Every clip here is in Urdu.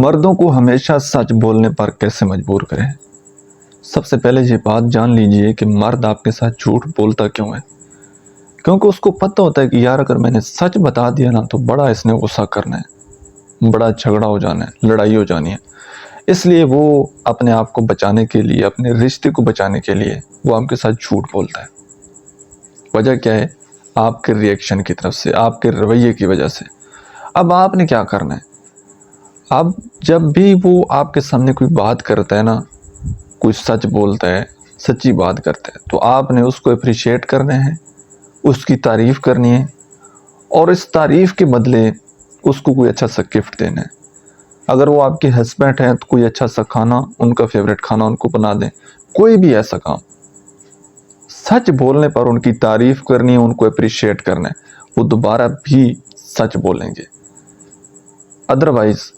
مردوں کو ہمیشہ سچ بولنے پر کیسے مجبور کریں؟ سب سے پہلے یہ بات جان لیجئے کہ مرد آپ کے ساتھ جھوٹ بولتا کیوں ہے؟ کیونکہ اس کو پتہ ہوتا ہے کہ یار اگر میں نے سچ بتا دیا نا تو بڑا اس نے غصہ کرنا ہے، بڑا جھگڑا ہو جانا ہے، لڑائی ہو جانی ہے۔ اس لیے وہ اپنے آپ کو بچانے کے لیے، اپنے رشتے کو بچانے کے لیے وہ آپ کے ساتھ جھوٹ بولتا ہے۔ وجہ کیا ہے؟ آپ کے ری ایکشن کی طرف سے، آپ کے رویے کی وجہ سے۔ اب آپ نے کیا کرنا ہے؟ اب جب بھی وہ آپ کے سامنے کوئی بات کرتا ہے نا، کوئی سچ بولتا ہے، سچی بات کرتا ہے، تو آپ نے اس کو اپریشیٹ کرنا ہے، اس کی تعریف کرنی ہے، اور اس تعریف کے بدلے اس کو کوئی اچھا سا گفٹ دینا ہے۔ اگر وہ آپ کے ہسبینڈ ہیں تو کوئی اچھا سا کھانا، ان کا فیوریٹ کھانا ان کو بنا دیں، کوئی بھی ایسا کام۔ سچ بولنے پر ان کی تعریف کرنی ہے، ان کو اپریشیٹ کرنا ہے، وہ دوبارہ بھی سچ بولیں گے۔ ادروائز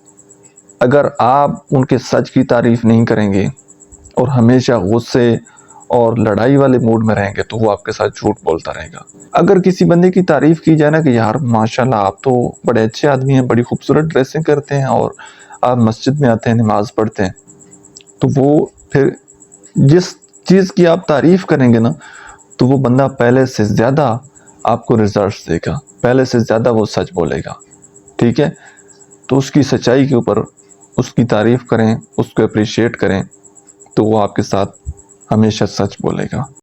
اگر آپ ان کے سچ کی تعریف نہیں کریں گے اور ہمیشہ غصے اور لڑائی والے موڈ میں رہیں گے تو وہ آپ کے ساتھ جھوٹ بولتا رہے گا۔ اگر کسی بندے کی تعریف کی جائے نا کہ یار ماشاءاللہ آپ تو بڑے اچھے آدمی ہیں، بڑی خوبصورت ڈریسنگ کرتے ہیں اور آپ مسجد میں آتے ہیں، نماز پڑھتے ہیں، تو وہ پھر جس چیز کی آپ تعریف کریں گے نا تو وہ بندہ پہلے سے زیادہ آپ کو ریزلٹس دے گا، پہلے سے زیادہ وہ سچ بولے گا، ٹھیک ہے؟ تو اس کی سچائی کے اوپر اس کی تعریف کریں، اس کو اپریشیٹ کریں، تو وہ آپ کے ساتھ ہمیشہ سچ بولے گا۔